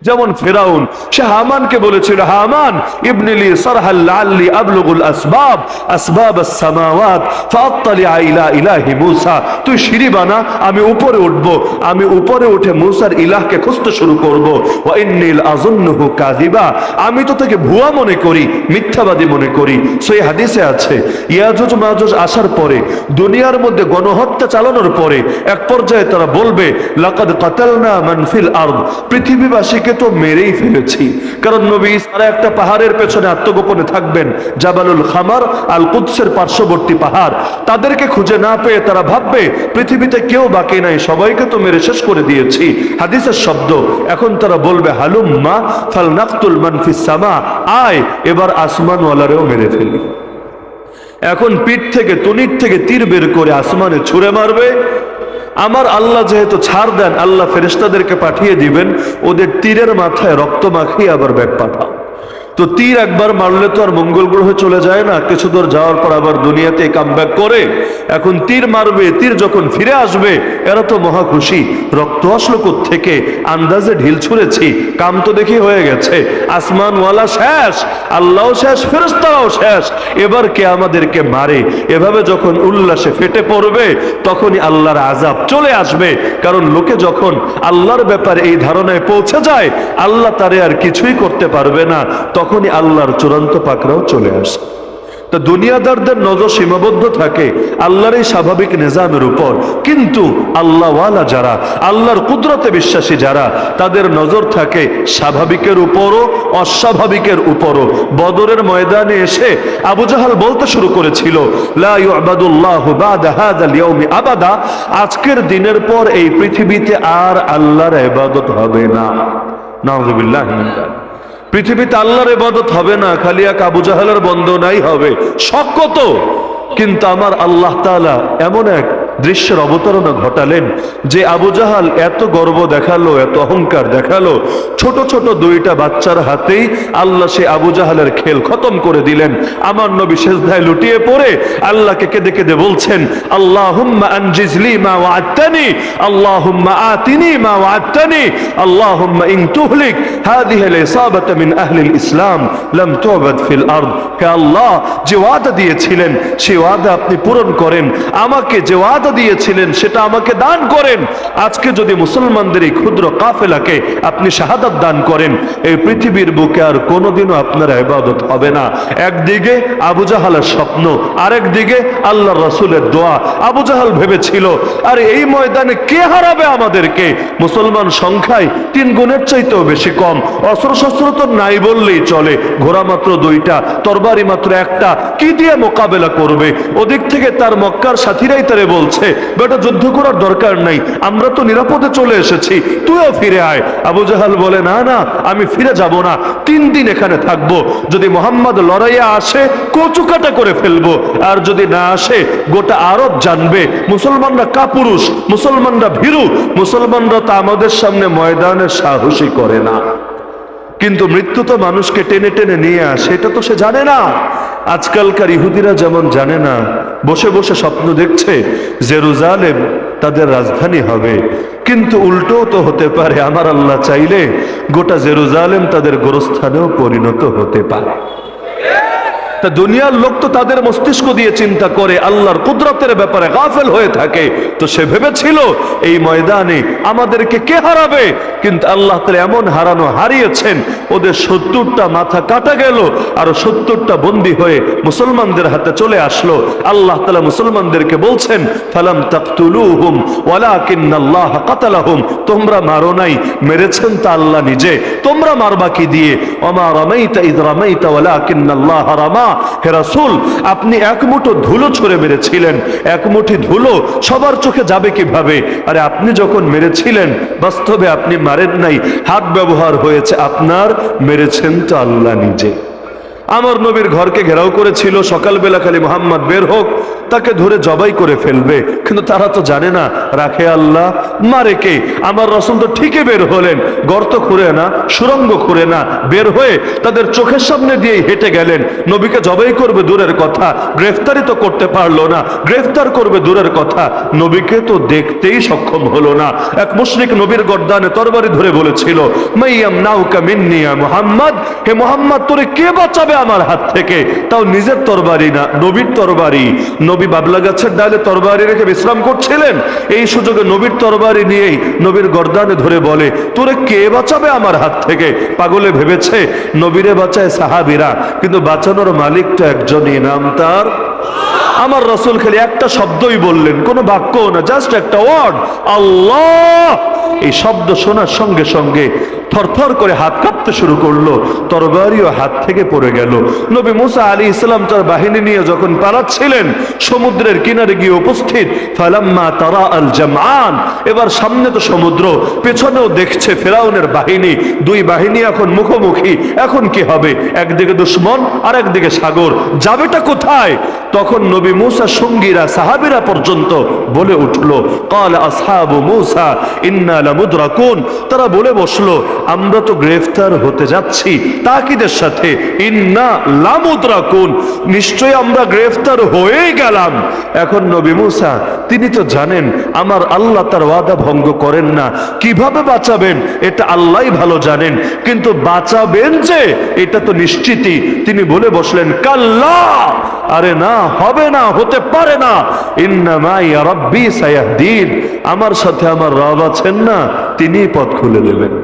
যেমন ফেরাউন, সে হামানকে বলেছিল, হামান ইবনিলি সারহাল লাআল্লি আবলুগুল আসবাব আসবাবাস সামাওয়াত ফাআত্তালিআ ইলা ইলাহি মূসা, তুই সিঁড়ি বানা, আমি উপরে উঠব, আমি উপরে উঠে মূসার ইলাহকে খুঁজতে শুরু করব। ওয়া ইন্নী লাযুন্নুহু কাযিবা, আমি তো তাকে ভুয়া মনে করি, মিথ্যাবাদী মনে করি। সেই হাদিসে আছে ইয়াজুজ মাজুজ আসার পরে, দুনিয়ার মধ্যে গণহত্যা চালানোর পরে এক পর্যায়ে তারা বলবে, লাকাদ কাতালনা মান ফিল আরদ, পৃথিবীবাসীকে তো মেরেই ফেলেছি। কারণ নবী ঈসা একটা পাহাড়ের পেছনে আত্মগোপনে থাকবেন, জাবালুল খামার, আল কুদসের পার্শ্ববর্তী পাহাড়। তাদেরকে খুঁজে না পেয়ে তারা ভাববে পৃথিবীতে কেউ বাকি নাই, সবাইকে তো মেরে শেষ করে দিয়েছি, হাদিসের শব্দ। এখন তারা বলবে হালুম্মা ফালনাকতুল মান ফিস সামা, আয় এবার আসমানওয়ালারেও মেরে ফেলি। এখন পিঠ থেকে, তুনির থেকে তীর বের করে আসমানে ছুঁড়ে মারবে। আমার আল্লাহ যেহেতু ছাড় দেন, আল্লাহ ফেরেশতাদেরকে পাঠিয়ে দিবেন, ওদের তীরের মাথায় রক্ত মাখিয়ে আবার ব্যাগ পাঠাও। তো তীর একবার মারলে তো আর মঙ্গল গ্রহে চলে যায় না, কিছু দূর যাওয়ার পর আবার দুনিয়াতে কামব্যাক করে। এখন তীর মারবে, তীর যখন ফিরে আসবে এরা তো মহা খুশি, রক্ত আসলো কোত্থেকে, আন্দাজে ঢিল ছুঁড়েছি, কাম তো দেখি হয়ে গেছে, আসমানওয়ালা শেষ, আল্লাহ শেষ, ফেরেশতারাও শেষ, এবার কে আমাদেরকে মারে। এভাবে যখন উল্লাসে ফেটে পড়বে তখনই আল্লাহর আযাব চলে আসবে। কারণ লোকে যখন আল্লাহর ব্যাপারে এই ধারণায় পৌঁছে যায় আল্লাহ তারে আর কিছুই করতে পারবে না, তখনই আল্লাহর চূড়ান্ত পাকড়াও চলে আসে। তো দুনিয়াদারদের নজর সীমাবদ্ধ থাকে আল্লাহর এই স্বাভাবিক নিজামের উপর, কিন্তু আল্লাহওয়ালা যারা, আল্লাহর কুদরতে বিশ্বাসী যারা, তাদের নজর থাকে স্বাভাবিকের উপরও অস্বাভাবিকের উপরও। বদরের ময়দানে এসে আবু জাহাল বলতে শুরু করেছিল, লা ইউবাদুল্লাহু বাদা হাযাল ইয়াউমি আবাদা, আজকের দিনের পর এই পৃথিবীতে আর আল্লাহর ইবাদত হবে না। নাউযুবিল্লাহি মিন যালিক, পৃথিবীতে আল্লাহর ইবাদত হবে না, খালি এক আবু জাহালের বন্দনাই হবে। শক কত! কিন্তু আমার আল্লাহ তাআলা এমন এক দৃশ্যের অবতারণা ঘটালেন যে আবু জাহাল এত গর্ব দেখালো, এত অহংকার দেখালো, ছোট ছোট দুইটা বাচ্চার হাতেই আল্লাহ সে আবু জাহালের খেল খতম করে দিলেন। আমার নবী সিজদায় লুটিয়ে পড়ে আল্লাহকে কেঁদে কেঁদে বলছেন, আল্লাহুম্মা আনজিজলি মা ওয়া'আদতানি, আল্লাহুম্মা আতিনি মা ওয়া'আদতানি, আল্লাহুম্মা ইন তুহলিক হাযিহিল ইসাবাতা মিন আহলিল ইসলাম লাম তু'বাদ ফিল আরদ। হে আল্লাহ, যে ওয়াদা দিয়েছিলেন সেই ওয়াদা আপনি পূরণ করেন, আমাকে যে ওয়াদা দিয়েছিলেন সেটা আমাকে দান করেন। আজকে যদি মুসলমানদের এই ক্ষুদ্র কাফেলাকে আপনি শাহাদাত দান করেন, এই পৃথিবীর বুকে আর কোনোদিনও আপনার ইবাদত হবে না। একদিকে আবু জাহালের স্বপ্ন, আরেকদিকে আল্লাহর রাসূলের দোয়া। আবু জাহাল ভেবেছিল আর এই ময়দানে কে হারাবে আমাদেরকে? মুসলমান সংখ্যায় 3 গুণের চাইতেও বেশি কম, অস্ত্রশস্ত্র তো নাই বললেই চলে, ঘোড়া মাত্র 2টা, তরবারি মাত্র 1টা, কি দিয়ে মোকাবেলা করবে? ওদিক থেকে তার মক্কার সাথীরাই তারে বলছে, বেটা যুদ্ধ করার দরকার নাই, আমরা তো নিরাপদে চলে এসেছি, তুইও ফিরে আয়। আবু জাহাল বলে, না না, আমি ফিরে যাব না, 3 দিন এখানে থাকবো। যদি মোহাম্মদ লড়াইয়া আসে কচুকাটা করে ফেলবো, আর যদি না আসে গোটা আরব জানবে মুসলমানরা কাপুরুষ, মুসলমানরা ভীরু, মুসলমানরা তো আমাদের সামনে ময়দানে সাহসী করে না। কিন্তু মৃত্যু তো মানুষকে টেনে টেনে নিয়ে আসে, এটা তো সে জানে না। আজকালকার ইহুদিরা যেমন জানে না, বসে বসে স্বপ্ন দেখছে জেরুজালেম তাদের রাজধানী হবে, কিন্তু উল্টো তো হতে পারে, আমার আল্লাহ চাইলে গোটা জেরুজালেম তাদের গোরস্থানেও পরিণত হতে পারে। তা দুনিয়ার লোক তো তাদের মস্তিষ্ক দিয়ে চিন্তা করে, আল্লাহর কুদরতের ব্যাপারে গাফেল হয়ে থাকে। তো সে ভেবেছিল এই ময়দানে আমাদেরকে কে হারাবে, কিন্তু আল্লাহ তাআলা এমন হারিয়েছেন, ওদের 70টা মাথা কাটা গেল, আর 70টা বন্দী হয়ে মুসলমানদের হাতে চলে আসলো। আল্লাহ তাআলা মুসলমানদেরকে বলছেন, ফালাম তাকতুলুহুম ওয়ালাকিন্নাল্লাহ কাতালাহুম, তোমরা মারো নাই, মেরেছেন তা আল্লাহ নিজে, তোমরা মারবা কি দিয়ে? ওমা রামাইতা ইয রামাইতা ওয়ালাকিন্নাল্লাহ রামা। হে রাসূল, আপনি এক মুঠো ধুলো ছুঁড়ে মেরেছিলেন, এক মুঠি ধুলো সবার চোখে যাবে কিভাবে? আরে আপনি যখন মেরেছিলেন বাস্তবে আপনি মারেন নাই, হাত ব্যবহার হয়েছে আপনার, মেরেছেন তো আল্লাহ নিজে। আমার নবীর ঘরকে ঘেরাও করেছিল, সকালবেলা খালি মোহাম্মদ বের হোক তাকে ধরে জবাই করে ফেলবে। কিন্তু তারা তো জানে না রাখে আল্লাহ, মারে কে। আমার রাসূল তো ঠিকই বের হলেন, গর্ত খুঁড়ে না, সুড়ঙ্গ খুঁড়ে না, বের হয়ে তাদের চোখের সামনে দিয়েই হেঁটে গেলেন। নবীকে জবাই করবে দূরের কথা, গ্রেফতারি তো করতে পারলো না, গ্রেফতার করবে দূরের কথা, নবীকে তো দেখতেই সক্ষম হলো না। এক মুশরিক নবীর গর্দানে তরবারি ধরে বলেছিল, মাইয়াম নাউকা মিন্নি ইয়া মুহাম্মদ, হে মুহাম্মদ তোরে কে বাঁচাবে আমার হাত থেকে? তাও নিজের তরবারি না, নবীর তরবারি। নবী বাবলা গাছের ডালে তরবারি রেখে বিশ্রাম করছিলেন, এই সুযোগে নবীর তরবারি নিয়েই নবীর গর্দানে ধরে বলে, তোরে কে বাঁচাবে আমার হাত থেকে? পাগলে ভেবেছে নবীরে বাঁচায় সাহাবীরা, কিন্তু বাঁচানোর মালিক তো একজনই, নাম তার আমার রাসূল। খালি একটা শব্দই বললেন, কোনো বাক্য না, জাস্ট একটা ওয়ার্ড, আল্লাহ। এই শব্দ শোনার সঙ্গে সঙ্গে থরথর করে হাত কাঁপতে শুরু করলো, তরবারিও হাত থেকে পড়ে গেল। নবী মুসা আলাইহিস সালাম তার বাহিনী নিয়ে যখন পালাচ্ছিলেন, সমুদ্রের কিনারে গিয়ে উপস্থিত, ফালাম্মা তারা আল জামআন, এবার সামনে তো সমুদ্র, পেছনেও দেখছে ফেরাউনের বাহিনী, দুই বাহিনী এখন মুখোমুখি। এখন কি হবে? একদিকে দুশমন আর একদিকে সাগর, যাবেটা কোথায়? তখন নবী মুসা সঙ্গীরা সাহাবীরা পর্যন্ত বলে উঠলো, ক্বাল আসহাবু মুসা ইন্না লামুদরাকুন, তারা বলে বসলো আমরা তো গ্রেফতার হতে যাচ্ছি। তাকিদের সাথে ইন্না লামুদরাকুন, নিশ্চয়ই আমরা গ্রেফতার হয়ে গেলাম। এখন নবী মুসা তিনি তো জানেন আমার আল্লাহ তার ওয়াদা ভঙ্গ করেন না, কিভাবে বাঁচাবেন এটা আল্লাহই ভালো জানেন, কিন্তু বাঁচাবেন যে এটা তো নিশ্চিতই। তিনি বলে বসলেন, কাল্লা, আরে না, হবে না, হতে পারে না, ইন্না মাইয়া রাব্বি সায়াহদিন, আমার সাথে আমার রব আছেন না, তিনিই পথ খুলে দেবেন।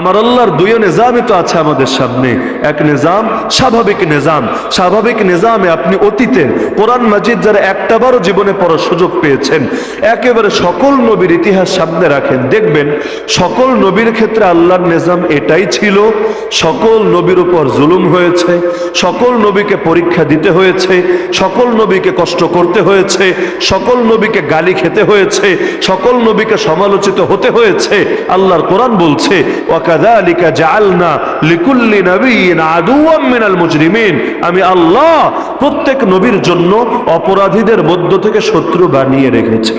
আমার আল্লাহর দুই নিজামই তো আছে আমাদের সামনে। এক নিজাম স্বাভাবিক নিজাম, স্বাভাবিক নিজামে আপনি অতীতের কোরআন মাজিদ যারা একটাবারও জীবনে পড়ার সুযোগ পেয়েছেন, একেবারে সকল নবীর ইতিহাস সামনে রাখেন, দেখবেন সকল নবীর ক্ষেত্রে আল্লাহর নিজাম এটাই ছিল। সকল নবীর উপর জুলুম হয়েছে, সকল নবীকে পরীক্ষা দিতে হয়েছে, সকল নবীকে কষ্ট করতে হয়েছে, সকল নবীকে গালি খেতে হয়েছে, সকল নবীকে সমালোচিত হতে হয়েছে। আল্লাহর কোরআন বলছে, ওয়াকাযালিকা জাআলনা লিকুল্লি নাবিয়্যিন আদুওয়াম মিনাল মুজরিমিন, আমি আল্লাহ প্রত্যেক নবীর জন্য অপরাধীদের মধ্য থেকে শত্রু বানিয়ে রেখেছি।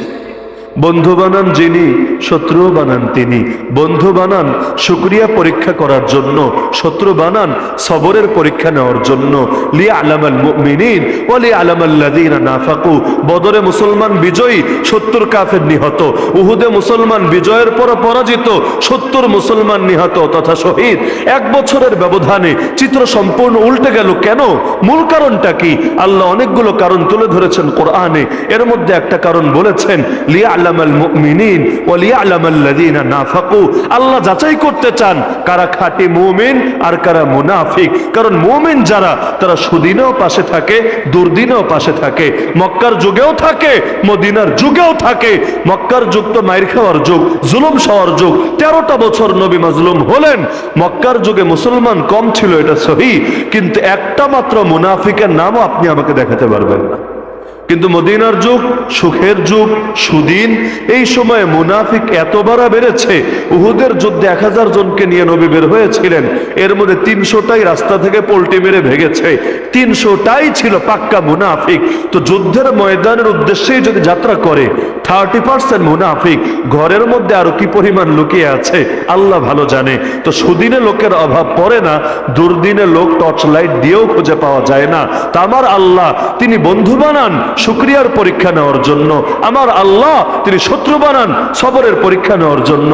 বন্ধু বানান যিনি, শত্রু বানান তিনি। বন্ধু বানান শুকরিয়া পরীক্ষা করার জন্য, শত্রু বানান সবরের পরীক্ষা নেওয়ার জন্য। লিয়ালামাল মুমিনিন ওয়া লিয়ালামাল্লাযীনা নাফাকু, বদরে মুসলমান বিজয়ী, 70 কাফের নিহত। উহুদে মুসলমান বিজয়ের পর পরাজিত, 70 মুসলমান নিহত তথা শহীদ। এক বছরের ব্যবধানে চিত্র সম্পূর্ণ উল্টে গেল। কেন? মূল কারণটা কি? আল্লাহ অনেকগুলো কারণ তুলে ধরেছেন কোরআনে, এর মধ্যে একটা কারণ বলেছেন, আল্লাহ যাচাই করতে চান কারা খাঁটি মুমিন আর কারা মুনাফিক। কারণ মুমিন যারা, তারা সুদিনেও পাশে থাকে, দুর্দিনেও পাশে থাকে, মক্কার যুগেও থাকে, মদিনার যুগেও থাকে। মক্কার যুগ তো মাইর খাওয়ার যুগ, জুলুম সওয়ার যুগ, 13টা বছর নবী মাজলুম হলেন। মক্কার যুগে মুসলমান কম ছিল, এটা সহি, কিন্তু একটা মাত্র মুনাফিকের নামও আপনি আমাকে দেখাতে পারবেন না। কিন্তু মদিনার যুগ সুখের যুগ, সুদিন। এই সময়ে মুনাফিক এত বাড়া বেড়েছে, উহুদের যুদ্ধে 1000 জনকে নিয়ে নবী বের হয়েছিলেন, এর মধ্যে 300টাই রাস্তা থেকে পল্টি মেরে ভেগেছে, 300টাই ছিল পাক্কা মুনাফিক। তো যুদ্ধের ময়দানের উদ্দেশ্যেই যদি যাত্রা করে 30% মুনাফিক, ঘরের মধ্যে আরো কি পরিমাণ লুকিয়ে আছে আল্লাহ ভালো জানে। তো সুদিনে লোকের অভাব পড়ে না, দুর্দিনে লোক টর্চ লাইট দিয়েও খুঁজে পাওয়া যায় না। তা আমার আল্লাহ তিনি বন্ধু বানান শুকরিয়ার পরীক্ষা নেওয়ার জন্য, আমার আল্লাহ তিনি শত্রু বানান সবরের পরীক্ষা নেওয়ার জন্য।